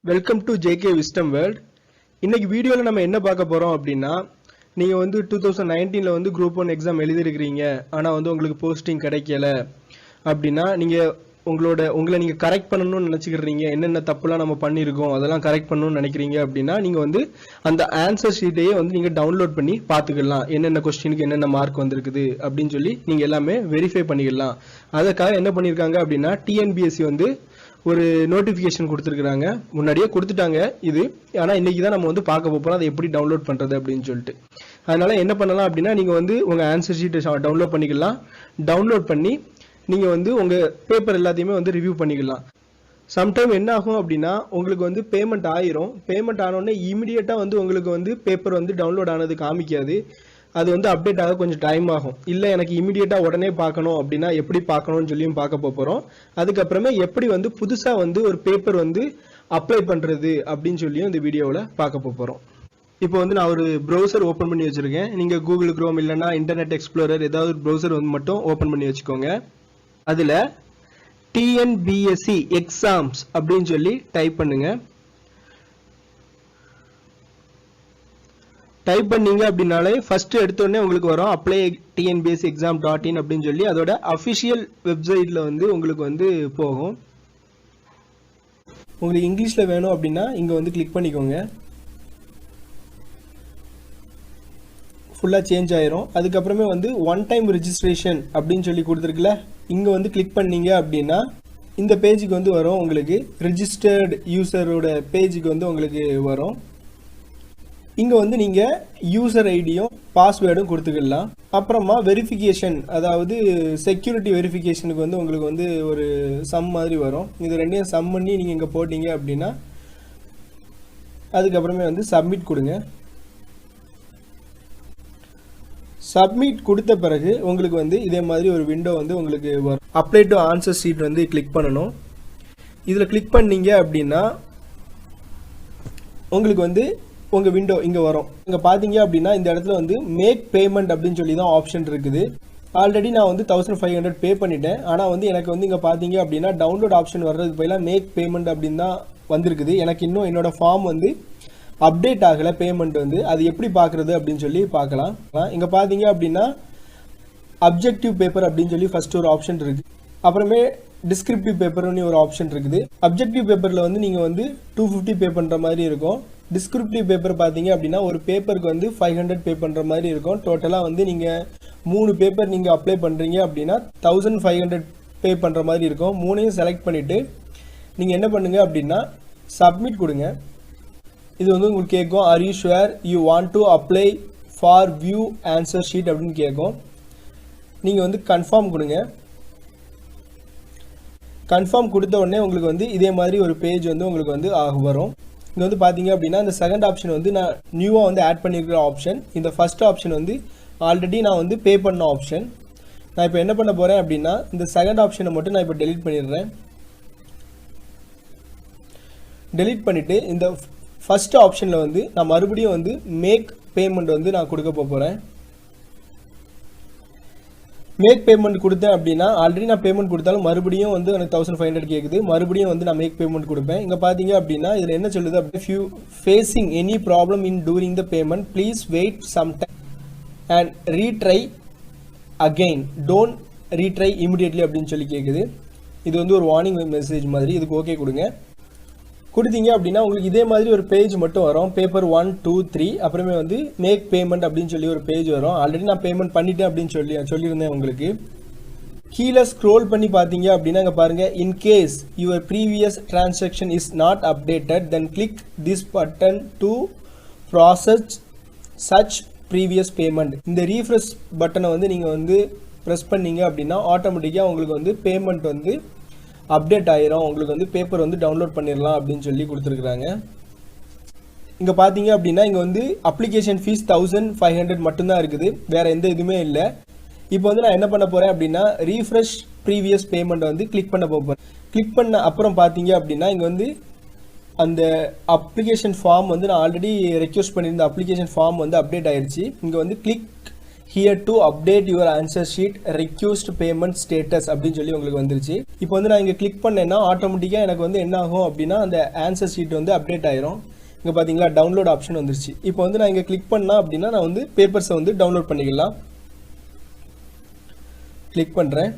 Welcome to JK wisdom world. இன்னைக்கு வீடியோவில் நம்ம என்ன பார்க்க போகிறோம் அப்படின்னா, நீங்கள் வந்து 2019 வந்து குரூப் 1 எக்ஸாம் எழுதிருக்கிறீங்க, ஆனால் வந்து உங்களுக்கு போஸ்டிங் கிடைக்கல அப்படின்னா, நீங்கள் உங்களை நீங்கள் கரெக்ட் பண்ணணும்னு நினச்சிக்கிறீங்க. என்னென்ன தப்புலாம் நம்ம பண்ணியிருக்கோம் அதெல்லாம் கரெக்ட் பண்ணணும்னு நினைக்கிறீங்க அப்படின்னா, நீங்கள் வந்து அந்த ஆன்சர் ஷீட்டையே வந்து நீங்கள் டவுன்லோட் பண்ணி பார்த்துக்கலாம். என்னென்ன கொஸ்டினுக்கு என்னென்ன மார்க் வந்திருக்குது அப்படின்னு சொல்லி நீங்கள் எல்லாமே வெரிஃபை பண்ணிக்கலாம். அதுக்காக என்ன பண்ணியிருக்காங்க அப்படின்னா, டிஎன்பிஎஸ்சி வந்து ஒரு நோட்டிஃபிகேஷன் கொடுத்துருக்குறாங்க. முன்னாடியே கொடுத்துட்டாங்க இது, ஆனால் இன்னைக்கு தான் நம்ம வந்து பார்க்க போகிறோம் அதை எப்படி டவுன்லோட் பண்ணுறது அப்படின்னு சொல்லிட்டு. அதனால என்ன பண்ணலாம் அப்படின்னா, நீங்கள் வந்து உங்கள் ஆன்சர் ஷீட்டை டவுன்லோட் பண்ணிக்கலாம். டவுன்லோட் பண்ணி நீங்கள் வந்து உங்கள் பேப்பர் எல்லாத்தையுமே வந்து ரிவ்யூ பண்ணிக்கலாம். சம்டைம் என்ன ஆகும் அப்படின்னா, உங்களுக்கு வந்து பேமெண்ட் ஆயிரும். பேமெண்ட் ஆனோடனே இமீடியட்டாக வந்து உங்களுக்கு வந்து பேப்பர் வந்து டவுன்லோட் ஆனது காமிக்காது. அது வந்து அப்டேட் ஆக கொஞ்சம் டைம் ஆகும். இல்லை எனக்கு இமீடியட்டாக உடனே பார்க்கணும் அப்படின்னா எப்படி பார்க்கணும்னு சொல்லியும் பார்க்க போகிறோம். அதுக்கப்புறமே எப்படி வந்து புதுசாக வந்து ஒரு பேப்பர் வந்து அப்ளை பண்ணுறது அப்படின்னு சொல்லியும் இந்த வீடியோவில் பார்க்க போகிறோம். இப்போ வந்து நான் ஒரு ப்ரௌசர் ஓப்பன் பண்ணி வச்சுருக்கேன். நீங்கள் கூகுள் குரோம் இல்லைன்னா இன்டர்நெட் எக்ஸ்ப்ளோரர் ஏதாவது ஒரு ப்ரௌசர் வந்து மட்டும் ஓப்பன் பண்ணி வச்சுக்கோங்க. அதில் டிஎன்பிஎஸ்சி எக்ஸாம்ஸ் அப்படின்னு சொல்லி டைப் பண்ணுங்க. டைப் பண்ணீங்க அப்படின்னாலே ஃபர்ஸ்ட் எடுத்தோடனே உங்களுக்கு வரும் அப்ளை டிஎன்பிஎஸ்சி எக்ஸாம் .in அப்படின்னு சொல்லி அதோட அஃபிஷியல் வெப்சைட்டில் வந்து உங்களுக்கு வந்து போகும். உங்களுக்கு இங்கிலீஷில் வேணும் அப்படின்னா இங்கே வந்து கிளிக் பண்ணிக்கோங்க. ஃபுல்லாக சேஞ்ச் ஆயிரும். அதுக்கப்புறமே வந்து ஒன் டைம் ரிஜிஸ்ட்ரேஷன் அப்படின்னு சொல்லி கொடுத்துருக்குல, இங்கே வந்து கிளிக் பண்ணீங்க அப்படின்னா இந்த பேஜுக்கு வந்து வரும். உங்களுக்கு ரிஜிஸ்டர்டு யூசரோட பேஜுக்கு வந்து உங்களுக்கு வரும். இங்கே வந்து நீங்கள் யூசர் ஐடியும் பாஸ்வேர்டும் கொடுத்துக்கலாம். அப்புறமா வெரிஃபிகேஷன், அதாவது செக்யூரிட்டி வெரிஃபிகேஷனுக்கு வந்து உங்களுக்கு வந்து ஒரு சம் மாதிரி வரும். இது ரெண்டையும் சம் பண்ணி நீங்கள் இங்கே போட்டீங்க அப்படின்னா அதுக்கப்புறமே வந்து சப்மிட் கொடுங்க. சப்மிட் கொடுத்த பிறகு உங்களுக்கு வந்து இதே மாதிரி ஒரு விண்டோ வந்து உங்களுக்கு வரும். அப்ளை டு ஆன்சர் ஷீட் வந்து கிளிக் பண்ணணும். இதில் கிளிக் பண்ணீங்க அப்படின்னா உங்களுக்கு வந்து உங்கள் விண்டோ இங்கே வரும். இங்கே பார்த்தீங்க அப்படின்னா இந்த இடத்துல வந்து மேக் பேமெண்ட் அப்படின்னு சொல்லி தான் ஆப்ஷன் இருக்குது. ஆல்ரெடி நான் வந்து 1500 பே பண்ணிட்டேன். ஆனால் வந்து எனக்கு வந்து இங்கே பார்த்தீங்க அப்படின்னா டவுன்லோட் ஆப்ஷன் வர்றதுக்கு பதிலாக மேக் பேமெண்ட் அப்படின்னு தான் வந்திருக்குது. எனக்கு இன்னும் என்னோட ஃபார்ம் வந்து அப்டேட் ஆகலை. பேமெண்ட் வந்து அது எப்படி பார்க்குறது அப்படின்னு சொல்லி பார்க்கலாம். இங்கே பார்த்தீங்க அப்படின்னா அப்ஜெக்டிவ் பேப்பர் அப்படின்னு சொல்லி ஃபர்ஸ்ட் ஒரு ஆப்ஷன் இருக்குது. அப்புறமே டிஸ்கிரிப்டிவ் பேப்பர்னு ஒரு ஆப்ஷன் இருக்குது. அப்ஜெக்டிவ் பேப்பரில் வந்து நீங்கள் வந்து 250 பே பண்ணுற மாதிரி இருக்கும். டிஸ்கிரிப்டிவ் பேப்பர் பார்த்தீங்க அப்படின்னா ஒரு பேப்பருக்கு வந்து 500 பே பண்ணுற மாதிரி இருக்கும். டோட்டலாக வந்து நீங்கள் 3 பேப்பர் நீங்கள் அப்ளை பண்ணுறீங்க அப்படின்னா 1500 பே பண்ணுற மாதிரி இருக்கும். 3ஐயும் செலக்ட் பண்ணிவிட்டு நீங்கள் என்ன பண்ணுங்கள் அப்படின்னா சப்மிட் கொடுங்க. இது வந்து உங்களுக்கு கேட்கும், are you sure you want to apply for view answer sheet அப்படின்னு கேட்கும். நீங்கள் வந்து கன்ஃபார்ம் கொடுங்க. கன்ஃபார்ம் கொடுத்த உடனே உங்களுக்கு வந்து இதே மாதிரி ஒரு பேஜ் வந்து உங்களுக்கு வந்து வரும். இங்கே வந்து பார்த்தீங்க அப்படின்னா இந்த செகண்ட் ஆப்ஷன் வந்து நான் நியூவாக வந்து ஆட் பண்ணியிருக்கிற ஆப்ஷன். இந்த ஃபர்ஸ்ட் ஆப்ஷன் வந்து ஆல்ரெடி நான் வந்து பே பண்ண ஆப்ஷன். நான் இப்போ என்ன பண்ண போகிறேன் அப்படின்னா இந்த செகண்ட் ஆப்ஷனை மட்டும் நான் இப்போ டெலீட் பண்ணிடுறேன். டெலீட் பண்ணிவிட்டு இந்த ஃபர்ஸ்ட் ஆப்ஷனில் வந்து நான் மறுபடியும் வந்து மேக் பேமெண்ட் வந்து நான் கொடுக்க போகிறேன். மேக் பேமெண்ட் கொடுத்தேன் அப்படின்னா ஆல்ரெடி நான் பேமெண்ட் கொடுத்தாலும் மறுபடியும் வந்து எனக்கு 1500 கேட்குது. மறுபடியும் வந்து நான் மேக் பேமெண்ட் கொடுப்பேன். இங்கே பார்த்தீங்க அப்படின்னா இதில் என்ன சொல்லுது, if you facing any problem in during the payment please wait some time and retry again, don't retry immediately அப்படின்னு சொல்லி கேட்குது. இது வந்து ஒரு வார்னிங் மெசேஜ் மாதிரி. இதுக்கு ஓகே கொடுங்க. கொடுத்தீங்க அப்படின்னா உங்களுக்கு இதே மாதிரி ஒரு பேஜ் மட்டும் வரும். பேப்பர் 1, 2, 3 அப்புறமே வந்து மேக் பேமெண்ட் அப்படின்னு சொல்லி ஒரு பேஜ் வரும். ஆல்ரெடி நான் பேமெண்ட் பண்ணிட்டேன் அப்படின்னு சொல்லியிருந்தேன். உங்களுக்கு கீழே ஸ்க்ரோல் பண்ணி பார்த்தீங்க அப்படின்னா இங்கே பாருங்கள், in case your previous transaction is not updated then click this button to process such previous payment. இந்த ரீஃப்ரெஷ் பட்டனை வந்து நீங்கள் வந்து ப்ரெஸ் பண்ணீங்க அப்படின்னா ஆட்டோமேட்டிக்காக உங்களுக்கு வந்து பேமெண்ட் வந்து அப்டேட் ஆயிரும். உங்களுக்கு வந்து பேப்பர் வந்து டவுன்லோட் பண்ணிடலாம் அப்படின்னு சொல்லி கொடுத்துருக்குறாங்க. இங்கே பார்த்தீங்க அப்படின்னா இங்கே வந்து அப்ளிகேஷன் ஃபீஸ் 1500 மட்டும்தான் இருக்குது, வேறு எந்த இதுவுமே இல்லை. இப்போ வந்து நான் என்ன பண்ண போகிறேன் அப்படின்னா ரீஃப்ரெஷ் ப்ரீவியஸ் பேமெண்ட் வந்து கிளிக் பண்ண போகிறேன். கிளிக் பண்ண அப்புறம் பார்த்தீங்க அப்படின்னா இங்கே வந்து அந்த அப்ளிகேஷன் ஃபார்ம் வந்து நான் ஆல்ரெடி ரெக்வஸ்ட் பண்ணியிருந்த அப்ளிகேஷன் ஃபார்ம் வந்து அப்டேட் ஆயிடுச்சு. இங்கே வந்து click here to update your answer sheet request payment status அப்படின்னு சொல்லி உங்களுக்கு வந்துருச்சு. இப்போ வந்து நான் இங்கே கிளிக் பண்ணேன்னா ஆட்டோமேட்டிக்காக எனக்கு வந்து என்ன ஆகும் அப்படின்னா அந்த ஆன்சர் ஷீட் வந்து அப்டேட் ஆயிரும். இங்கே பார்த்தீங்களா டவுன்லோட் ஆப்ஷன் வந்துருச்சு. இப்போ வந்து நான் இங்கே கிளிக் பண்ணால் அப்படின்னா நான் வந்து பேப்பர்ஸை வந்து டவுன்லோட் பண்ணிக்கலாம். கிளிக் பண்ணுறேன்.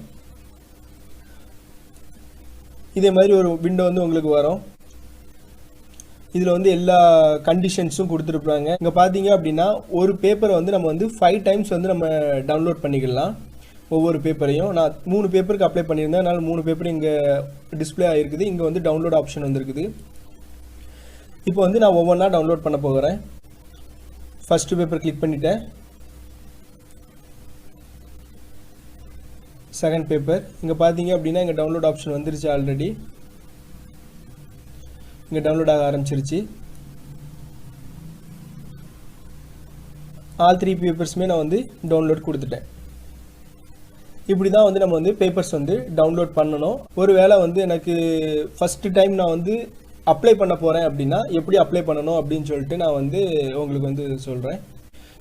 இதே மாதிரி ஒரு விண்டோ வந்து உங்களுக்கு வரும். இதில் வந்து எல்லா கண்டிஷன்ஸும் கொடுத்துருப்பாங்க. இங்கே பார்த்தீங்க அப்படின்னா ஒரு பேப்பரை வந்து நம்ம வந்து 5 டைம்ஸ் வந்து நம்ம டவுன்லோட் பண்ணிக்கலாம். ஒவ்வொரு பேப்பரையும் நான் 3 பேப்பருக்கு அப்ளை பண்ணியிருந்தேன். அதனால் 3 பேப்பர் இங்கே டிஸ்பிளே ஆகிருக்குது. இங்கே வந்து டவுன்லோட் ஆப்ஷன் வந்துருக்குது. இப்போ வந்து நான் ஒவ்வொன்றா டவுன்லோட் பண்ண போகிறேன். ஃபஸ்ட்டு பேப்பர் கிளிக் பண்ணிட்டேன். செகண்ட் பேப்பர் இங்கே பார்த்தீங்க அப்படின்னா இங்கே டவுன்லோட் ஆப்ஷன் வந்துருச்சு. ஆல்ரெடி இங்கே டவுன்லோட் ஆக ஆரம்பிச்சிருச்சு. ஆல் 3 பேப்பர்ஸுமே நான் வந்து டவுன்லோட் கொடுத்துட்டேன். இப்படி தான் வந்து நம்ம வந்து பேப்பர்ஸ் வந்து டவுன்லோட் பண்ணணும். ஒரு வேளை வந்து எனக்கு ஃபஸ்ட்டு டைம் நான் வந்து அப்ளை பண்ண போகிறேன் அப்படின்னா எப்படி அப்ளை பண்ணணும் அப்படின்னு சொல்லிட்டு நான் வந்து உங்களுக்கு வந்து சொல்கிறேன்.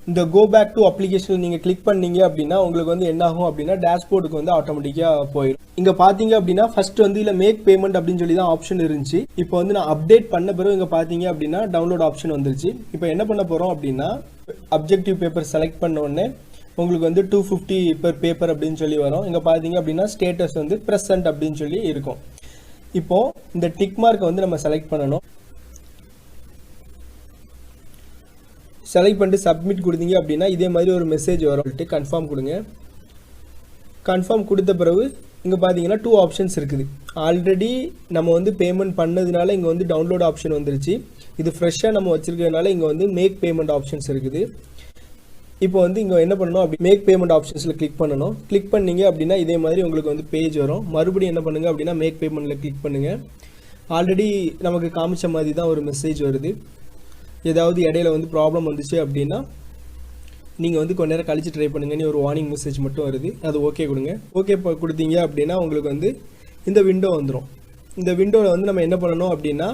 இந்த கோ பேக் டு அப்ளிகேஷன் நீங்கள் கிளிக் பண்ணீங்க அப்படின்னா உங்களுக்கு வந்து என்ன ஆகும் அப்படின்னா டேஷ்போர்டுக்கு வந்து ஆட்டோமேட்டிக்காக போயிடும். இங்கே பார்த்தீங்க அப்படின்னா ஃபர்ஸ்ட் வந்து இல்லை மேக் பேமெண்ட் அப்படின்னு சொல்லி தான் ஆப்ஷன் இருந்துச்சு. இப்போ வந்து நான் அப்டேட் பண்ண பிறகு இங்கே பார்த்தீங்க அப்படின்னா டவுன்லோட் ஆப்ஷன் வந்துருச்சு. இப்போ என்ன பண்ண போகிறோம் அப்படின்னா அப்ஜெக்டிவ் பேப்பர் செலக்ட் பண்ண உடனே உங்களுக்கு வந்து 250 per பேப்பர் அப்படின்னு சொல்லி வரும். இங்கே பார்த்தீங்க அப்படின்னா ஸ்டேட்டஸ் வந்து ப்ரெசன்ட் அப்படின்னு சொல்லி இருக்கும். இப்போ இந்த டிக் மார்க்கை வந்து நம்ம செலக்ட் பண்ணணும். செலக்ட் பண்ணிட்டு சப்மிட் கொடுத்தீங்க அப்படின்னா இதே மாதிரி ஒரு மெசேஜ் வரும். கன்ஃபார்ம் கொடுங்க. கன்ஃபார்ம் கொடுத்த பிறகு இங்கே பார்த்தீங்கன்னா 2 ஆப்ஷன்ஸ் இருக்குது. ஆல்ரெடி நம்ம வந்து பேமெண்ட் பண்ணதுனால இங்கே வந்து டவுன்லோட் ஆப்ஷன் வந்துருச்சு. இது ஃப்ரெஷ்ஷாக நம்ம வச்சுருக்கிறதுனால இங்கே வந்து மேக் பேமெண்ட் ஆப்ஷன்ஸ் இருக்குது. இப்போ வந்து இங்கே என்ன பண்ணணும் அப்படி மேக் பேமெண்ட் ஆப்ஷன்ஸில் கிளிக் பண்ணணும். கிளிக் பண்ணீங்க அப்படின்னா இதே மாதிரி உங்களுக்கு வந்து பேஜ் வரும். மறுபடியும் என்ன பண்ணுங்கள் அப்படின்னா மேக் பேமெண்ட்டில் கிளிக் பண்ணுங்கள். ஆல்ரெடி நமக்கு காமிச்ச மாதிரி தான் ஒரு மெசேஜ் வருது. ஏதாவது இடையில வந்து ப்ராப்ளம் வந்துச்சு அப்படின்னா நீங்கள் வந்து கொஞ்ச நேரம் கழிச்சு ட்ரை பண்ணுங்கன்னு ஒரு வார்னிங் மெசேஜ் மட்டும் வருது. அது ஓகே கொடுங்க. ஓகே கொடுத்தீங்க அப்படின்னா உங்களுக்கு வந்து இந்த விண்டோ வந்துடும். இந்த விண்டோவில் வந்து நம்ம என்ன பண்ணணும் அப்படின்னா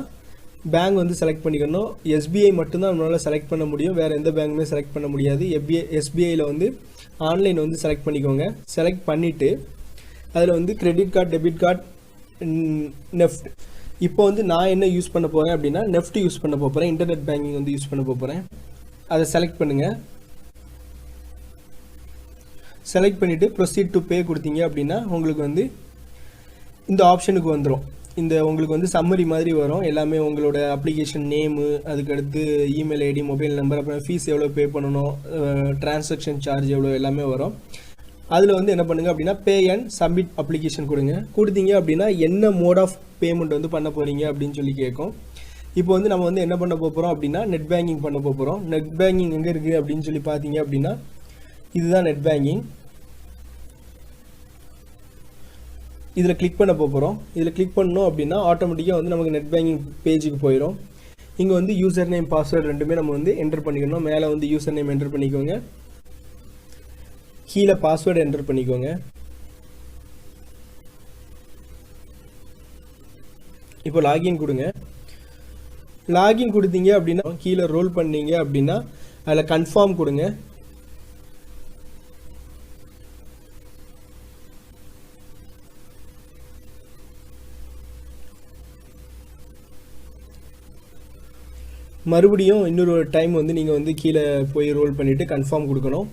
பேங்க் வந்து செலக்ட் பண்ணிக்கணும். எஸ்பிஐ மட்டும்தான் நம்மளால் செலக்ட் பண்ண முடியும். வேறு எந்த பேங்க்குமே செலக்ட் பண்ண முடியாது. எஸ்பிஐயில் வந்து ஆன்லைன் வந்து செலக்ட் பண்ணிக்கோங்க. செலக்ட் பண்ணிவிட்டு அதில் வந்து credit card, debit card, NEFT. இப்போ வந்து நான் என்ன யூஸ் பண்ண போகிறேன் அப்படின்னா நெஃப்ட் யூஸ் பண்ண போகிறேன். இன்டர்நெட் பேங்கிங் வந்து யூஸ் பண்ண போகிறேன். அதை செலக்ட் பண்ணுங்கள். செலக்ட் பண்ணிவிட்டு ப்ரொசீட் டு பே கொடுத்தீங்க அப்படின்னா உங்களுக்கு வந்து இந்த ஆப்ஷனுக்கு வந்துடும். இந்த உங்களுக்கு வந்து சம்மரி மாதிரி வரும். எல்லாமே உங்களோட அப்ளிகேஷன் நேமு, அதுக்கடுத்து இமெயில் ஐடி, மொபைல் நம்பர், அப்புறம் ஃபீஸ் எவ்வளோ பே பண்ணணும், டிரான்சாக்ஷன் சார்ஜ் எவ்வளோ எல்லாமே வரும். அதில் வந்து என்ன பண்ணுங்கள் அப்படின்னா பே அண்ட் சப்மிட் அப்ளிகேஷன் கொடுங்க. கொடுத்தீங்க அப்படின்னா என்ன மோட் ஆஃப் பேமெண்ட் வந்து பண்ண போகிறீங்க அப்படின்னு சொல்லி கேட்கும். இப்போ வந்து நம்ம வந்து என்ன பண்ண போகிறோம் அப்படின்னா நெட் பேங்கிங் பண்ண போகிறோம். நெட் பேங்கிங் எங்கே இருக்குது அப்படின்னு சொல்லி பார்த்தீங்க அப்படின்னா இதுதான் நெட் பேங்கிங். இதில் கிளிக் பண்ண போகிறோம். இதில் கிளிக் பண்ணோம் அப்படின்னா ஆட்டோமேட்டிக்காக வந்து நமக்கு நெட் பேங்கிங் பேஜுக்கு போயிடும். இங்கே வந்து யூசர் நேம், பாஸ்வேர்டு ரெண்டுமே நம்ம வந்து என்டர் பண்ணிக்கணும். மேலே வந்து யூசர் நேம் என்டர் பண்ணிக்கோங்க. கீழே பாஸ்வேர்டு என்டர் பண்ணிக்கோங்க. இப்போ லாகின் கொடுங்க. லாகின் கொடுத்தீங்க அப்படின்னா கீழே ரோல் பண்ணீங்க அப்படின்னா அதில் கன்ஃபார்ம் கொடுங்க. மறுபடியும் இன்னொரு டைம் வந்து நீங்கள் வந்து கீழே போய் ரோல் பண்ணிவிட்டு கன்ஃபார்ம் கொடுக்கணும்.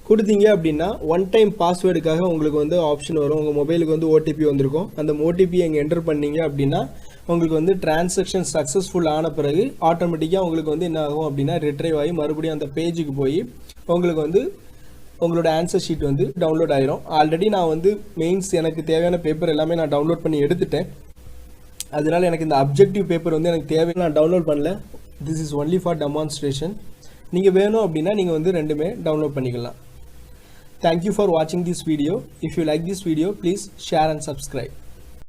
கொடுத்தீங்க அப்படின்னா ஒன் டைம் பாஸ்வேர்டுக்காக உங்களுக்கு வந்து ஆப்ஷன் வரும். உங்கள் மொபைலுக்கு வந்து ஓடிபி வந்திருக்கும். அந்த ஓடிபி அங்கே என்டர் பண்ணீங்க அப்படின்னா உங்களுக்கு வந்து டிரான்சாக்ஷன் சக்ஸஸ்ஃபுல் ஆன பிறகு ஆட்டோமேட்டிக்காக உங்களுக்கு வந்து என்ன ஆகும் அப்படின்னா ரிட்ரைவ் ஆகி மறுபடியும் அந்த பேஜுக்கு போய் உங்களுக்கு வந்து உங்களோட ஆன்சர் ஷீட் வந்து டவுன்லோட் ஆயிரும். ஆல்ரெடி நான் வந்து மெயின்ஸ் எனக்கு தேவையான பேப்பர் எல்லாமே நான் டவுன்லோட் பண்ணி எடுத்துட்டேன். அதனால எனக்கு இந்த அப்ஜெக்டிவ் பேப்பர் வந்து எனக்கு தேவை, நான் டவுன்லோட் பண்ணல. This is only for demonstration. நீங்கள் வேணும் அப்படின்னா நீங்கள் வந்து ரெண்டுமே டவுன்லோட் பண்ணிக்கலாம். Thank you for watching this video. If you like this video, please share and subscribe.